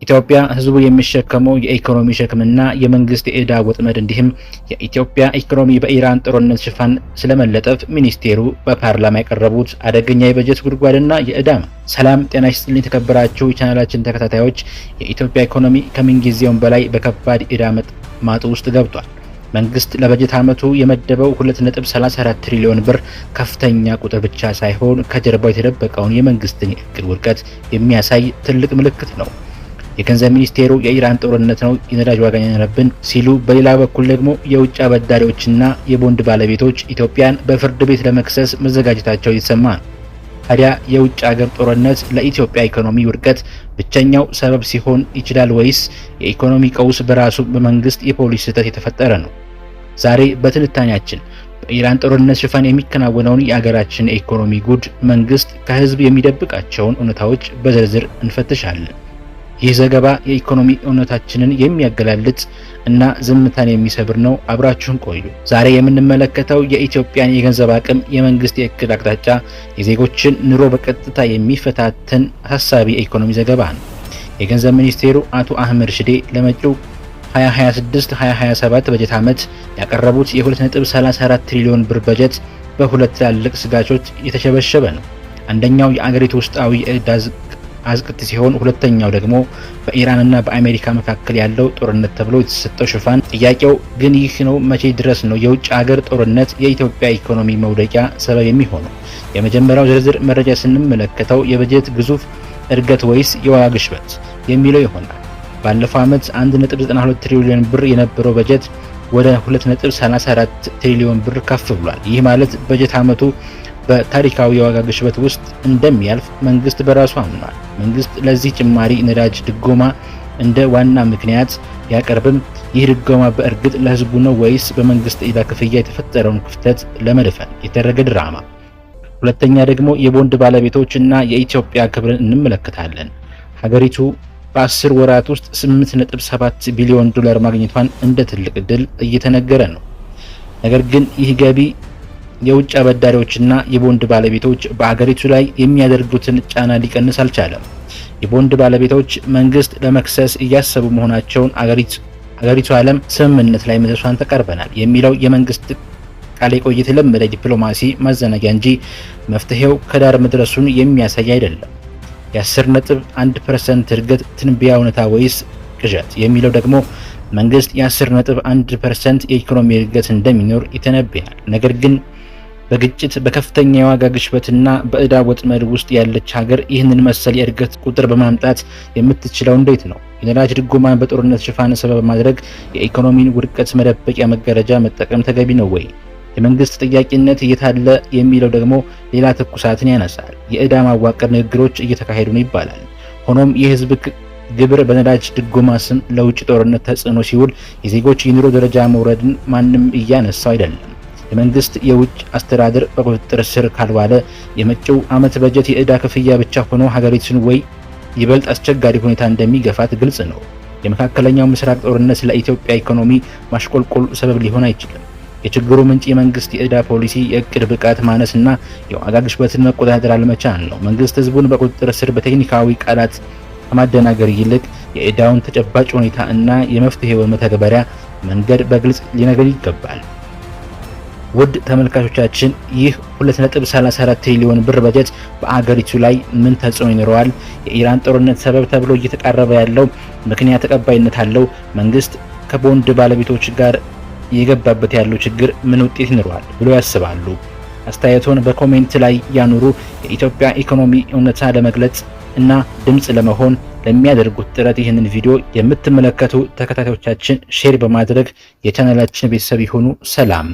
ኢትዮጵያ ህዝቡ የሚሸከመው የኢኮኖሚ ሸክምና የመንግስት የዕዳ ወጥመድ እንዲሁም የኢትዮጵያ ኢኮኖሚ በኢራን ጦርነት ሽፋን ስለመለጠፍ ሚኒስቴሩ በፓርላማ ያቀረቡት አደገኛ የበጀት ጉድጓድና የዕዳ ሰላም ጤና ይስጥልኝ የተከበራችሁ የቻናላችን ተከታታዮች፣ የኢትዮጵያ ኢኮኖሚ ከምንጊዜውም በላይ በከባድ ዕዳ ማጥ ውስጥ ገብቷል። መንግስት ለበጀት ዓመቱ የመደበው 2.34 ትሪሊዮን ብር ከፍተኛ ቁጥር ብቻ ሳይሆን ከጀርባው የተደበቀውን የመንግስትን የእቅድ ውድቀት የሚያሳይ ትልቅ ምልክት ነው። የገንዘብ ሚኒስቴሩ የኢራን ጦርነት ነው የነዳጅ ዋጋ ያነረብን ሲሉ፣ በሌላ በኩል ደግሞ የውጭ አበዳሪዎችና የቦንድ ባለቤቶች ኢትዮጵያን በፍርድ ቤት ለመክሰስ መዘጋጀታቸው የተሰማ ነው። ታዲያ የውጭ ሀገር ጦርነት ለኢትዮጵያ ኢኮኖሚ ውድቀት ብቸኛው ሰበብ ሲሆን ይችላል ወይስ የኢኮኖሚ ቀውስ በራሱ በመንግስት የፖሊሲ ስህተት የተፈጠረ ነው? ዛሬ በትንታኔያችን በኢራን ጦርነት ሽፋን የሚከናወነውን የሀገራችን የኢኮኖሚ ጉድ፣ መንግስት ከህዝብ የሚደብቃቸውን እውነታዎች በዝርዝር እንፈትሻለን። ይህ ዘገባ የኢኮኖሚ እውነታችንን የሚያገላልጥ እና ዝምታን የሚሰብር ነው። አብራችሁን ቆዩ። ዛሬ የምንመለከተው የኢትዮጵያን የገንዘብ አቅም፣ የመንግስት የእቅድ አቅጣጫ፣ የዜጎችን ኑሮ በቀጥታ የሚፈታተን አሳሳቢ የኢኮኖሚ ዘገባ ነው። የገንዘብ ሚኒስቴሩ አቶ አህመድ ሽዴ ለመጪው 2026-2027 በጀት ዓመት ያቀረቡት የ2.34 ትሪሊዮን ብር በጀት በሁለት ትላልቅ ስጋቶች የተሸበሸበ ነው። አንደኛው የአገሪቱ ውስጣዊ የዕዳ አዝቅጥ ሲሆን፣ ሁለተኛው ደግሞ በኢራንና በአሜሪካ መካከል ያለው ጦርነት ተብሎ የተሰጠው ሽፋን። ጥያቄው ግን ይህ ነው፣ መቼ ድረስ ነው የውጭ ሀገር ጦርነት የኢትዮጵያ ኢኮኖሚ መውደቂያ ሰበብ የሚሆነው? የመጀመሪያው ዝርዝር መረጃ ስንመለከተው የበጀት ግዙፍ እድገት ወይስ የዋጋ ግሽበት የሚለው ይሆናል። ባለፈው ዓመት 1.92 ትሪሊዮን ብር የነበረው በጀት ወደ 2.34 ትሪሊዮን ብር ከፍ ብሏል። ይህ ማለት በጀት ዓመቱ በታሪካዊ የዋጋ ግሽበት ውስጥ እንደሚያልፍ መንግስት በራሱ አምኗል። መንግስት ለዚህ ጭማሪ ነዳጅ ድጎማ እንደ ዋና ምክንያት ቢያቀርብም ይህ ድጎማ በእርግጥ ለህዝቡ ነው ወይስ በመንግስት ዕዳ ክፍያ የተፈጠረውን ክፍተት ለመድፈን የተደረገ ድራማ? ሁለተኛ ደግሞ የቦንድ ባለቤቶች እና የኢትዮጵያ ክብርን እንመለከታለን። ሀገሪቱ በ10 ወራት ውስጥ 8.7 ቢሊዮን ዶላር ማግኘቷን እንደ ትልቅ ድል እየተነገረ ነው። ነገር ግን ይህ ገቢ የውጭ አበዳሪዎችና የቦንድ ባለቤቶች በአገሪቱ ላይ የሚያደርጉትን ጫና ሊቀንስ አልቻለም። የቦንድ ባለቤቶች መንግስት ለመክሰስ እያሰቡ መሆናቸውን አገሪቱ ዓለም ስምምነት ላይ መድረሷን ተቃርበናል የሚለው የመንግስት ቃል የቆየ የተለመደ ዲፕሎማሲ ማዘናጊያ እንጂ መፍትሄው ከዳር መድረሱን የሚያሳይ አይደለም። የ10.1% እድገት ትንበያ እውነታ ወይስ ቅዠት የሚለው ደግሞ መንግስት የ10.1% የኢኮኖሚ እድገት እንደሚኖር ይተነብያል። ነገር ግን በግጭት በከፍተኛ የዋጋ ግሽበትና በዕዳ ወጥመድ ውስጥ ያለች ሀገር ይህንን መሰል የእድገት ቁጥር በማምጣት የምትችለው እንዴት ነው? የነዳጅ ድጎማን በጦርነት ሽፋን ሰበብ ማድረግ የኢኮኖሚን ውድቀት መደበቂያ መጋረጃ መጠቀም ተገቢ ነው ወይ? የመንግስት ተጠያቂነት እየታለ የሚለው ደግሞ ሌላ ትኩሳትን ያነሳል። የዕዳ ማዋቀር ንግግሮች እየተካሄዱ ነው ይባላል። ሆኖም የህዝብ ግብር በነዳጅ ድጎማ ስም ለውጭ ጦርነት ተጽዕኖ ሲውል የዜጎች የኑሮ ደረጃ መውረድን ማንም እያነሳው አይደለም። የመንግስት የውጭ አስተዳደር በቁጥጥር ስር ካልዋለ የመጪው ዓመት በጀት የዕዳ ክፍያ ብቻ ሆኖ ሀገሪቱን ወይ ይበልጥ አስቸጋሪ ሁኔታ እንደሚገፋት ግልጽ ነው። የመካከለኛው ምስራቅ ጦርነት ለኢትዮጵያ ኢኮኖሚ ማሽቆልቆል ሰበብ ሊሆን አይችልም። የችግሩ ምንጭ የመንግስት የዕዳ ፖሊሲ፣ የእቅድ ብቃት ማነስና የዋጋ ግሽበትን መቆጣጠር አለመቻል ነው። መንግስት ህዝቡን በቁጥጥር ስር በቴክኒካዊ ቃላት ከማደናገር ይልቅ የዕዳውን ተጨባጭ ሁኔታ እና የመፍትሄውን መተግበሪያ መንገድ በግልጽ ሊነገር ይገባል። ውድ ተመልካቾቻችን፣ ይህ 2.34 ትሪሊዮን ብር በጀት በአገሪቱ ላይ ምን ተጽዕኖ ይኖረዋል? የኢራን ጦርነት ሰበብ ተብሎ እየተቃረበ ያለው ምክንያት ተቀባይነት አለው? መንግስት ከቦንድ ባለቤቶች ጋር የገባበት ያለው ችግር ምን ውጤት ይኖረዋል ብሎ ያስባሉ? አስተያየቶን በኮሜንት ላይ ያኑሩ። የኢትዮጵያ ኢኮኖሚ እውነታ ለመግለጽ እና ድምጽ ለመሆን ለሚያደርጉት ጥረት ይህንን ቪዲዮ የምትመለከቱ ተከታታዮቻችን ሼር በማድረግ የቻናላችን ቤተሰብ ይሁኑ። ሰላም።